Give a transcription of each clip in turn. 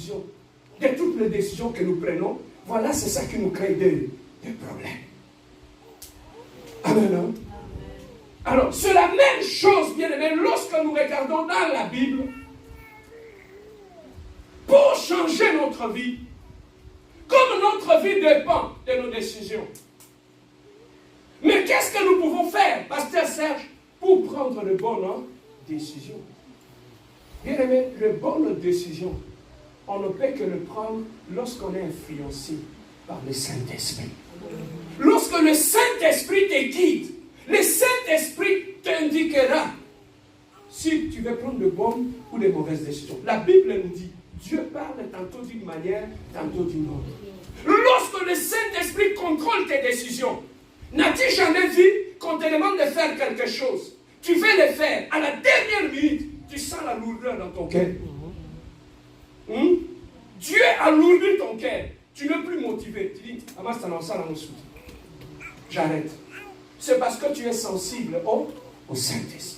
décisions, de toutes les décisions que nous prenons, voilà, c'est ça qui nous crée des problèmes. Amen. Hein? Alors, c'est la même chose, bien aimé, lorsque nous regardons dans la Bible, pour changer notre vie, comme notre vie dépend de nos décisions. Mais qu'est-ce que nous pouvons faire, Pasteur Serge, pour prendre de bonnes décisions? Bien aimé, les bonnes décisions, on ne peut que le prendre lorsqu'on est influencé par le Saint-Esprit. Lorsque le Saint-Esprit te guide, le Saint-Esprit t'indiquera si tu veux prendre de bonnes ou de mauvaises décisions. La Bible nous dit, Dieu parle tantôt d'une manière, tantôt d'une autre. Lorsque le Saint-Esprit contrôle tes décisions, n'as-tu jamais vu qu'on te demande de faire quelque chose? Tu veux le faire, à la dernière minute, tu sens la lourdeur dans ton cœur. Dieu alourdit ton cœur. Tu n'es plus motivé. Tu dis, ah, j'arrête. C'est parce que tu es sensible au Saint-Esprit.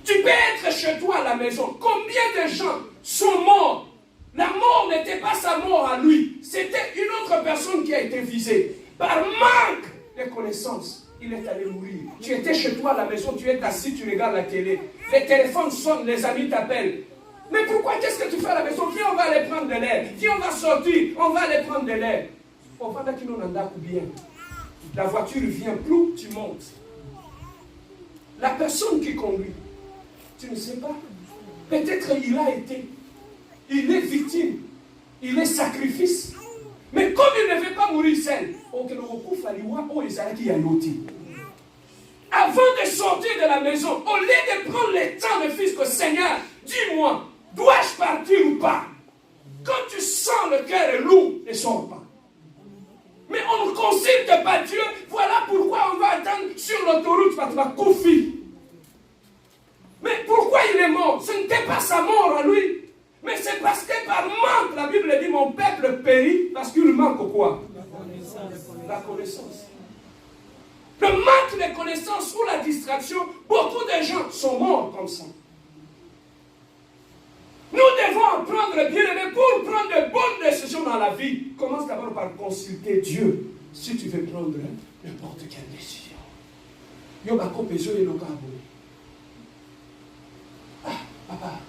Tu peux être chez toi à la maison. Combien de gens sont morts? La mort n'était pas sa mort à lui. C'était une autre personne qui a été visée. Par manque de connaissances, il est allé mourir. Tu étais chez toi à la maison, tu es assis, tu regardes la télé. Les téléphones sonnent, les amis t'appellent. Mais pourquoi, qu'est-ce que tu fais à la maison? Viens, on va aller prendre de l'air. Viens, on va sortir, on va aller prendre de l'air. On va dire qu'on en a bien. La voiture vient, plus tu montes. La personne qui conduit, tu ne sais pas. Peut-être il a été. Il est victime. Il est sacrifice. Mais comme il ne veut pas mourir seul, avant de sortir de la maison, au lieu de prendre le temps de fils que Seigneur, dis-moi, dois-je partir ou pas? Quand tu sens le cœur est lourd, ne sors pas. Mais on ne consulte pas Dieu. Voilà pourquoi on va attendre sur l'autoroute Fatma Koufi. Mais pourquoi il est mort? Ce n'était pas sa mort à lui. Mais c'est parce que par manque, la Bible dit, mon peuple périt parce qu'il manque quoi? La connaissance. Le manque de connaissance ou la distraction, beaucoup de gens sont morts comme ça. Nous devons apprendre, bien aimé, pour prendre de bonnes décisions dans la vie. Commence d'abord par consulter Dieu si tu veux prendre n'importe quelle décision. Ah, papa,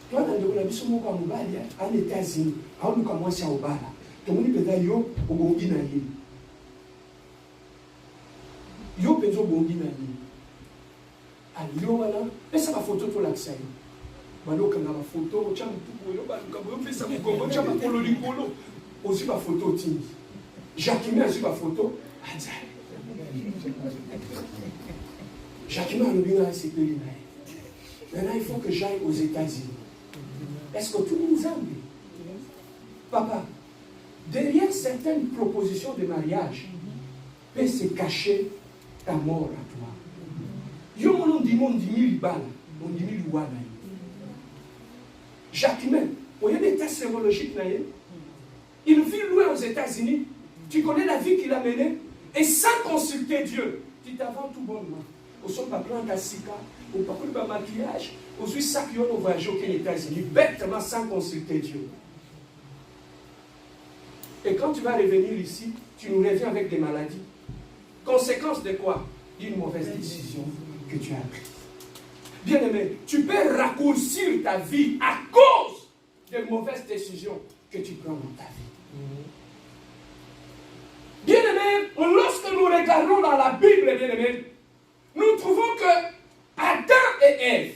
toi, dans le monde, nous sommes en États-Unis, nous commençons à Obala. Tu me dis que yo au Bongi na ye. Yo penso Bongi na ye. Ali yo wala, esa ba photo to l'accès. Maloka na ba photo, cha mpuko yo ba luka bo pesa ko ko cha ba polo likolo. Ozi ba photo tini. Jacquemin a ba photo, aza. Jacquemin a le bien à ses pays. Maintenant, il faut que j'aille aux États-Unis. Est-ce que tout nous aime? Papa, derrière certaines propositions de mariage, peut se cacher ta mort à toi. Yo mon dit mon 10 000 balles, mon 10 000 ouana. Jacquemin, vous voyez des tests sérologiques, il vit loin aux États-Unis. Tu connais la vie qu'il a menée? Et sans consulter Dieu, tu t'avances tout bonnement. Au son pas plan d'Assika, au pas de maquillage, au suis sacrifié au voyage aux États-Unis, bêtement sans consulter Dieu. Et quand tu vas revenir ici, tu nous reviens avec des maladies. Conséquence de quoi? D'une mauvaise décision que tu as prise. Bien aimé, tu peux raccourcir ta vie à cause de mauvaises décisions que tu prends dans ta vie. Bien aimé, lorsque nous regardons dans la Bible, bien aimé, nous trouvons que Adam et Ève,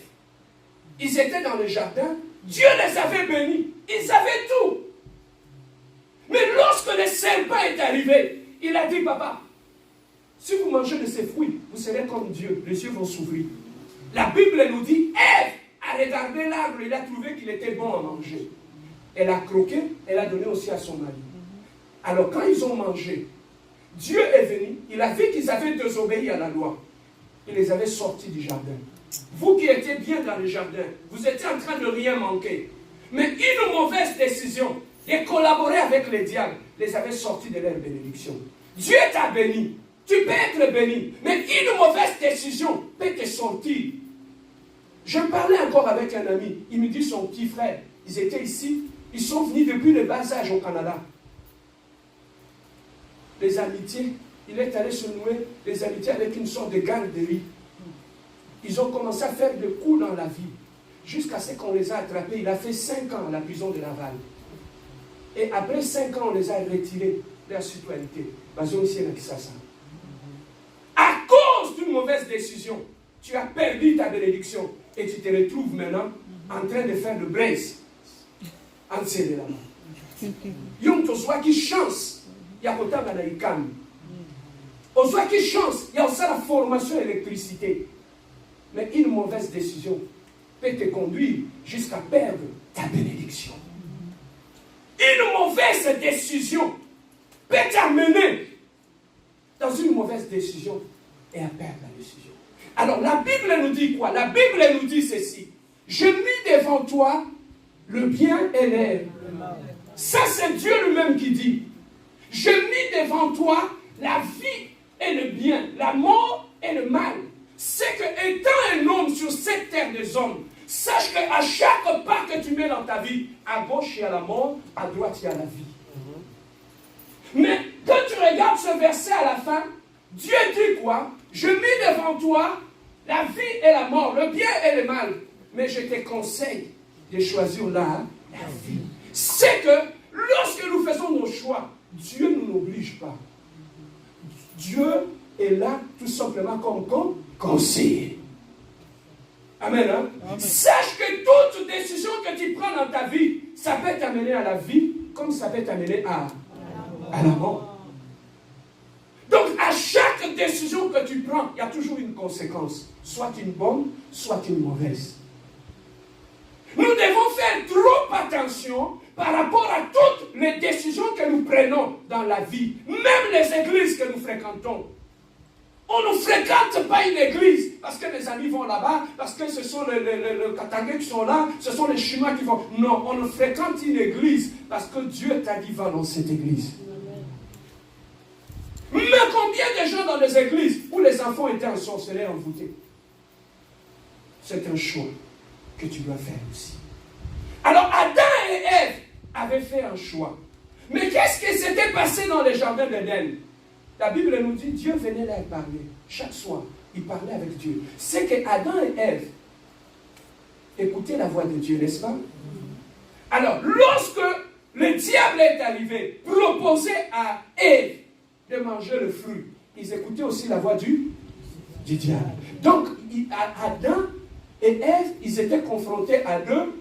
ils étaient dans le jardin, Dieu les avait bénis, ils avaient tout. Mais lorsque le serpent est arrivé, il a dit, papa, si vous mangez de ces fruits, vous serez comme Dieu, les yeux vont s'ouvrir. La Bible nous dit, Ève a regardé l'arbre, il a trouvé qu'il était bon à manger. Elle a croqué, elle a donné aussi à son mari. Alors quand ils ont mangé, Dieu est venu, il a vu qu'ils avaient désobéi à la loi. Il les avait sortis du jardin. Vous qui étiez bien dans le jardin, vous étiez en train de rien manquer. Mais une mauvaise décision de collaborer avec le diable les avait sortis de leur bénédiction. Dieu t'a béni. Tu peux être béni. Mais une mauvaise décision peut te sortir. Je parlais encore avec un ami. Il me dit son petit frère. Ils étaient ici. Ils sont venus depuis le bas âge au Canada. Les amitiés, il est allé se nouer des amitiés avec une sorte de gang de riz. Ils ont commencé à faire des coups dans la vie. Jusqu'à ce qu'on les a attrapés. Il a fait 5 ans à la prison de Laval. Et après 5 ans, on les a retirés de la citoyenneté. À cause d'une mauvaise décision, tu as perdu ta bénédiction. Et tu te retrouves maintenant en train de faire le braise. En serré là-bas. Yom Toswa qui chance. Il y a autant d'anaïkam. Oswa qui chance. Il y a aussi la formation électricité. Mais une mauvaise décision peut te conduire jusqu'à perdre ta bénédiction. Une mauvaise décision peut t'amener dans une mauvaise décision et à perdre la décision. Alors la Bible nous dit quoi? La Bible nous dit ceci. Je mis devant toi le bien et le mal. Ça c'est Dieu lui-même qui dit. Je mis devant toi la vie et le bien, la mort et le mal. C'est que étant un homme sur cette terre des hommes, sache qu'à chaque pas que tu mets dans ta vie, à gauche il y a la mort, à droite il y a la vie. Mais quand tu regardes ce verset à la fin, Dieu dit quoi? Je mets devant toi la vie et la mort, le bien et le mal. Mais je te conseille de choisir la vie. C'est que lorsque nous faisons nos choix, Dieu ne nous oblige pas. Dieu est là tout simplement comme conseiller. Amen. Hein? Amen. Sache que toute décision que tu prends dans ta vie, ça peut t'amener à la vie, comme ça peut t'amener à la mort. Donc, à chaque décision que tu prends, il y a toujours une conséquence. Soit une bonne, soit une mauvaise. Nous devons faire trop attention par rapport à toutes les décisions que nous prenons dans la vie. Même les églises que nous fréquentons. On ne fréquente pas une église parce que les amis vont là-bas, parce que ce sont les Katangais qui sont là, ce sont les Chinois qui vont. Non, on ne fréquente une église parce que Dieu t'a dit va dans cette église. Mais combien de gens dans les églises où les enfants étaient ensorcelés, envoûtés? C'est un choix que tu dois faire aussi. Alors Adam et Ève avaient fait un choix. Mais qu'est-ce qui s'était passé dans les jardins d'Éden? La Bible nous dit Dieu venait leur parler. Chaque soir, il parlait avec Dieu. C'est que Adam et Ève écoutaient la voix de Dieu, n'est-ce pas? Alors, lorsque le diable est arrivé, proposait à Ève de manger le fruit, ils écoutaient aussi la voix du diable. Donc, Adam et Ève, ils étaient confrontés à deux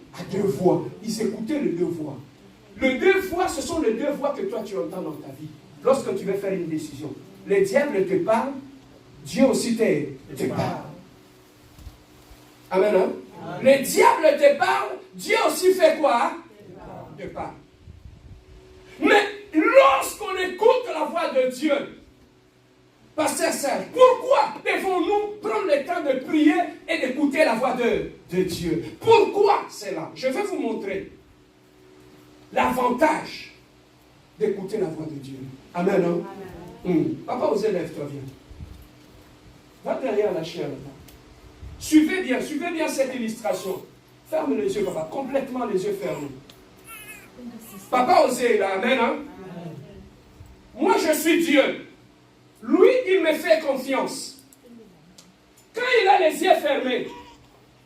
voix. Ils écoutaient les deux voix. Les deux voix, ce sont les deux voix que toi tu entends dans ta vie. Lorsque tu veux faire une décision, le diable te parle, Dieu aussi te parle. Amen. Hein? Amen. Le diable te parle, Dieu aussi fait quoi? Te parle. Mais lorsqu'on écoute la voix de Dieu, Pasteur Serge, pourquoi devons-nous prendre le temps de prier et d'écouter la voix de Dieu? Pourquoi cela? Je vais vous montrer l'avantage d'écouter la voix de Dieu. Amen. Hein? Amen. Papa, osez, lève-toi, viens. Va derrière la chair là-bas. Suivez bien cette illustration. Ferme les yeux, papa, complètement les yeux fermés. Papa, osez là, amen. Hein? Amen. Moi, je suis Dieu. Lui, il me fait confiance. Quand il a les yeux fermés,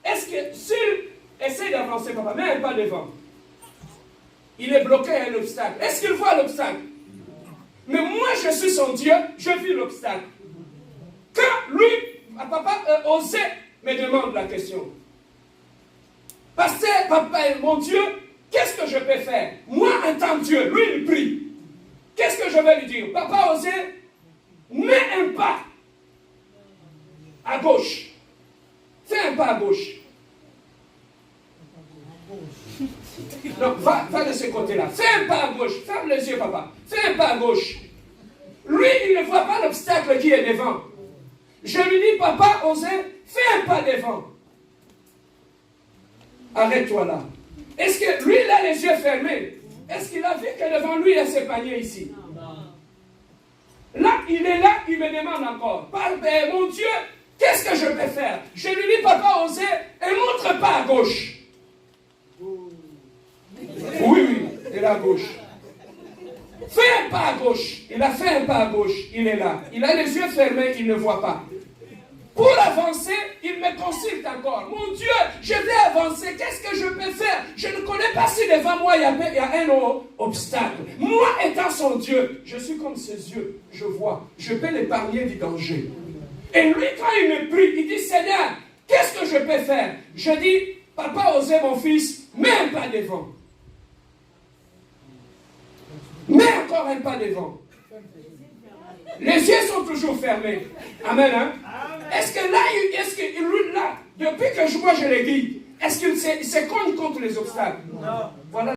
est-ce que s'il essaie d'avancer, papa, mais pas devant, il est bloqué à un obstacle. Est-ce qu'il voit l'obstacle? Mais moi, je suis son Dieu, je vis l'obstacle. Quand lui, papa, osait me demande la question. Pasteur, papa, mon Dieu, qu'est-ce que je peux faire? Moi, en tant que Dieu, lui, il prie. Qu'est-ce que je vais lui dire? Papa, osait, mets un pas à gauche. Fais un pas à gauche. Non, va de ce côté-là. Fais un pas à gauche. Ferme les yeux, papa. Fais un pas à gauche. Lui, il ne voit pas l'obstacle qui est devant. Je lui dis, papa, osez, fais un pas devant. Arrête-toi là. Est-ce que lui, il a les yeux fermés? Est-ce qu'il a vu que devant lui, il y a ce panier ici? Là, il est là, il me demande encore. Mon Dieu, qu'est-ce que je peux faire? Je lui dis, papa, osez, et montre pas à gauche. Oui, oui, il est à gauche. Fais un pas à gauche. Il a fait un pas à gauche. Il est là. Il a les yeux fermés, il ne voit pas. Pour avancer, il me consulte encore. Mon Dieu, je vais avancer. Qu'est-ce que je peux faire? Je ne connais pas si devant moi il y a un obstacle. Moi, étant son Dieu, je suis comme ses yeux. Je vois. Je peux l'épargner du danger. Et lui, quand il me prie, il dit, Seigneur, qu'est-ce que je peux faire? Je dis, papa, osez mon fils, mets un pas devant. Mets encore un pas devant. Les yeux sont toujours fermés. Amen, hein? Est-ce que là, depuis que moi je le guide, est-ce qu'il se cogne contre les obstacles? Non. Voilà.